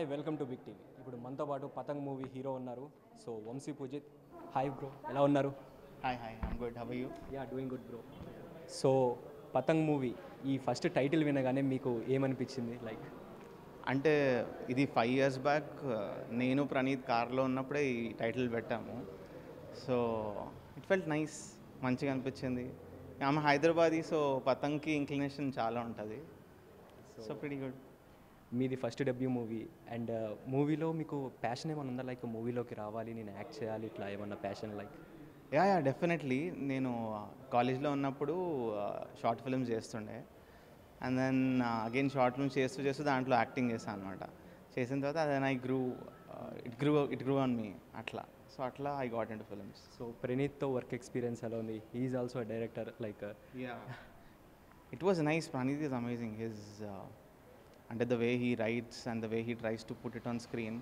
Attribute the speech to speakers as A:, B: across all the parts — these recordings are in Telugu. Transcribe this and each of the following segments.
A: Hi welcome to big TV. ఇప్పుడు మనతో పాటు పతంగ్ మూవీ హీరో ఉన్నారు. So Vamsi Pujith. Hi bro, ఎలా ఉన్నారు?
B: Hi, I'm good. How are you?
A: Yeah doing good bro. So Patang movie ఈ ఫస్ట్ టైటిల్ వినగానే మీకు ఏమనిపించింది? లైక్
B: అంటే ఇది 5 years బ్యాక్ నేను ప్రణీత్ కార్లో ఉన్నప్పుడే ఈ టైటిల్ పెట్టాము. సో ఇట్ ఫెల్ట్ నైస్, మంచిగా అనిపించింది. ఆమె హైదరాబాదీ, సో పతంగ్కి ఇంక్లినేషన్ చాలా ఉంటుంది. So pretty good.
A: మీది ఫస్ట్ డెబ్యూ మూవీ అండ్ మూవీలో మీకు ప్యాషన్ ఏమైనా ఉందా? లైక్ మూవీలోకి రావాలి, నేను యాక్ట్ చేయాలి, ఇట్లా ఏమన్నా ప్యాషన్ లైక్?
B: Yeah definitely. నేను కాలేజ్లో ఉన్నప్పుడు షార్ట్ ఫిల్మ్స్ చేస్తుండే. And then again short films చేస్తూ చేస్తూ దాంట్లో యాక్టింగ్ చేశాను అనమాట. చేసిన తర్వాత then it grew on me అట్లా. సో అట్లా I got into films.
A: So ప్రణీత్తో వర్క్ ఎక్స్పీరియన్స్ ఎలా ఉంది? He's also director like.
B: It was nice. Praneeth is amazing. His అంటే the way he writes and the way he tries to put it on screen,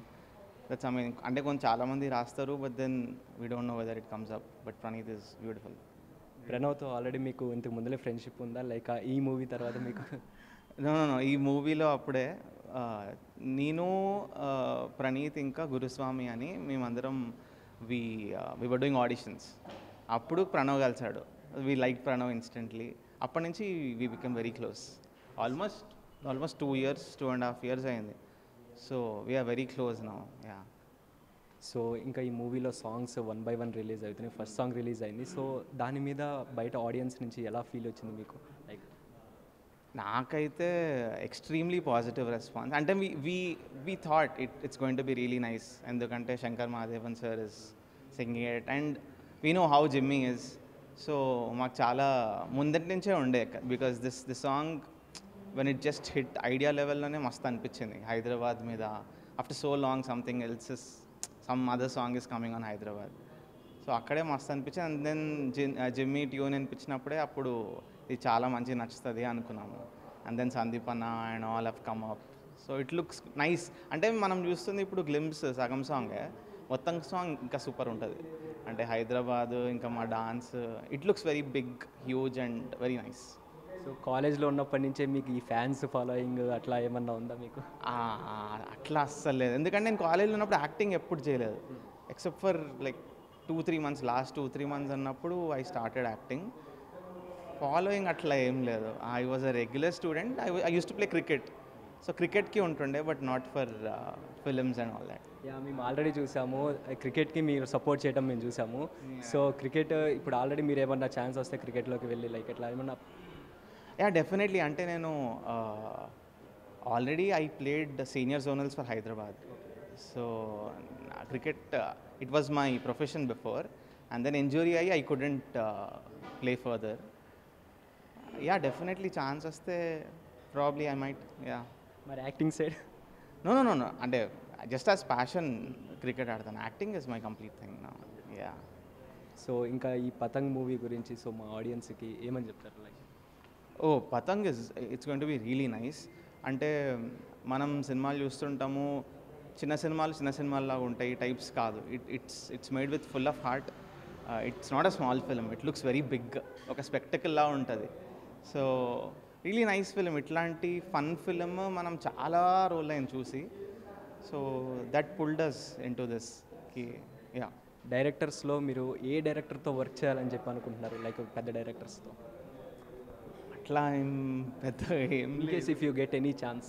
B: that's amazing. అంటే కొంచెం చాలామంది రాస్తారు, but then we don't know whether it comes up. But Praneeth is beautiful.
A: ప్రణవ్తో ఆల్రెడీ మీకు ఇంతకు ముందులే ఫ్రెండ్షిప్ ఉందా? లైక్ ఈ మూవీ తర్వాత మీకు?
B: నో ఈ మూవీలో అప్పుడే నేను ప్రణీత్ ఇంకా గురుస్వామి అని మేమందరం వి వర్ డూయింగ్ ఆడిషన్స్. అప్పుడు ప్రణవ్ కలిసాడు. We like Pranav instantly. అప్పటి నుంచి we become very close. Almost 2 years, 2.5 years అయింది. So we are very close now. Yeah.
A: So ఇంకా ఈ మూవీలో సాంగ్స్ 1 by 1 రిలీజ్ అవుతున్నాయి. ఫస్ట్ సాంగ్ రిలీజ్ అయింది. సో దాని మీద బయట ఆడియన్స్ నుంచి ఎలా ఫీల్ వచ్చింది మీకు? లైక్
B: నాకైతే ఎక్స్ట్రీమ్లీ పాజిటివ్ రెస్పాన్స్. అంటే we thought it's going to be really nice. ఎందుకంటే Shankar Mahadevan sir is singing it and we know how jamming is. So మాకు చాలా ముందటి నుంచే ఉండే, because this song when it just hit idea లెవెల్లోనే మస్తు అనిపించింది హైదరాబాద్ మీద. After so long something else is, some other song is coming on Hyderabad. So అక్కడే మస్తు అనిపించింది. అండ్ దెన్ జిమ్మీ ట్యూన్ అనిపించినప్పుడే అప్పుడు ఇది చాలా మంచిగా నచ్చుతుంది అనుకున్నాము. అండ్ దెన్ సందీప్ అన్న and all how come up. So it looks nice. అంటే మనం చూస్తుంది ఇప్పుడు గ్లిమ్స్ సగం సాంగే, మొత్తం సాంగ్ ఇంకా సూపర్ ఉంటుంది. అంటే హైదరాబాద్ ఇంకా మా dance, it looks very big, huge and very nice.
A: So కాలేజ్లో ఉన్నప్పటి నుంచే మీకు ఈ ఫ్యాన్స్ ఫాలోయింగ్ అట్లా ఏమన్నా ఉందా మీకు?
B: అట్లా అస్సలు లేదు. ఎందుకంటే నేను కాలేజ్లో ఉన్నప్పుడు యాక్టింగ్ ఎప్పుడు చేయలేదు, except for like 2-3 months, last 2-3 months అన్నప్పుడు ఐ స్టార్టెడ్ యాక్టింగ్. ఫాలోయింగ్ అట్లా ఏం లేదు. I was a regular student. I use to play cricket. So క్రికెట్కి ఉంటుండే, but not for films and all that.
A: Yeah, మేము ఆల్రెడీ చూసాము క్రికెట్కి మీరు సపోర్ట్ చేయడం మేము చూసాము. సో క్రికెట్ ఇప్పుడు ఆల్రెడీ మీరు ఏమన్నా ఛాన్స్ వస్తే క్రికెట్లోకి వెళ్ళి లైక్ ఎట్లా ఏమన్నా?
B: Yeah definitely. అంటే నేను already I played senior zonals for Hyderabad. So cricket it was my profession before, and then injury అయ్యి I couldn't play further. Yeah definitely chance వస్తే ప్రాబ్లీ ఐ మైట్. యా.
A: మరి యాక్టింగ్ సైడ్?
B: నో అంటే జస్ట్ యాజ్ ప్యాషన్ క్రికెట్ ఆడతాను. Acting is my complete thing నా. యా.
A: సో ఇంకా ఈ పతంగ్ మూవీ గురించి సో మా ఆడియన్స్కి ఏమని చెప్తారు? Like
B: Patang it's going to be really nice. అంటే మనం సినిమాలు చూస్తుంటాము, చిన్న సినిమాల్లాగా ఉంటాయి, టైప్స్ కాదు. It's made with full of heart. It's not a small film. It looks very big, ఒక స్పెక్టకల్లా ఉంటుంది. So really nice film. ఇట్లాంటి ఫన్ ఫిలిం మనం చాలా రోజులైంది చూసి. So that pulled us into this కి. యా.
A: డైరెక్టర్స్లో మీరు ఏ డైరెక్టర్తో వర్క్ చేయాలని చెప్పి అనుకుంటున్నారు? లైక్ పెద్ద డైరెక్టర్స్తో
B: అట్లా ఏం పెద్ద ఏం
A: case if you get any chance.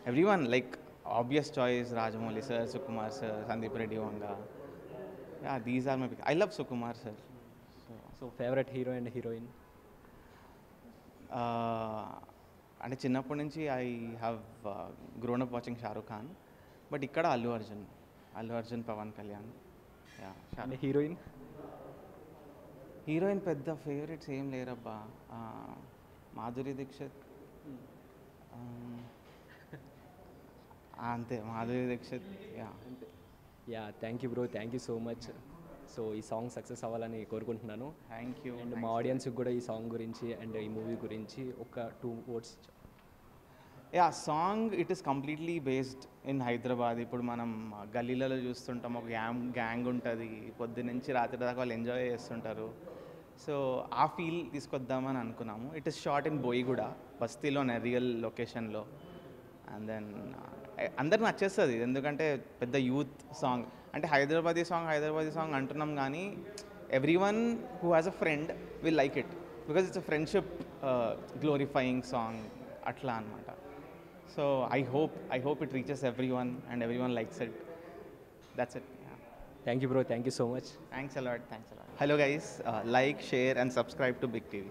B: Everyone like obvious choice Rajamouli sir, Sukumar sir, Sandeep Reddy Vanga. Yeah these are my pick. I love Sukumar sir.
A: So favourite hero and heroine?
B: అంటే చిన్నప్పటి నుంచి I have grown up watching Shahrukh Khan, but ఇక్కడ Allu Arjun, Pawan Kalyan. Yeah.
A: And heroine?
B: Heroine పెద్ద ఫేవరెట్స్ ఏం లేరబ్బా. మాధురి దీక్షిత్ అంతే, Madhuri Dixit.
A: Yeah thank you bro, thank you so much. So ఈ సాంగ్ సక్సెస్ అవ్వాలని కోరుకుంటున్నాను.
B: Thank you.
A: అండ్ మా ఆడియన్స్కి కూడా ఈ సాంగ్ గురించి అండ్ ఈ మూవీ గురించి ఒక 2 words.
B: Yeah song it is completely based in Hyderabad. ఇప్పుడు మనం గల్లీలలో చూస్తుంటాం, ఒక గ్యాంగ్ ఉంటుంది, పొద్దు నుంచి రాత్రి దాకా వాళ్ళు ఎంజాయ్ చేస్తుంటారు. సో ఆ ఫీల్ తీసుకొద్దామని అనుకున్నాము. It is shot in Boiguda, బస్తీలోనే, రియల్ లొకేషన్లో. అండ్ దెన్ అందరికి నచ్చేస్తుంది, ఎందుకంటే పెద్ద యూత్ సాంగ్. అంటే హైదరాబాదీ సాంగ్ అంటున్నాం కానీ every one who has a friend will like it, because it's a friendship glorifying song అట్లా అనమాట. So I hope it reaches everyone and everyone likes it. That's it. Yeah.
A: Thank you bro, thank you so much.
B: Thanks a lot. Hello guys, like, share and subscribe to Big TV.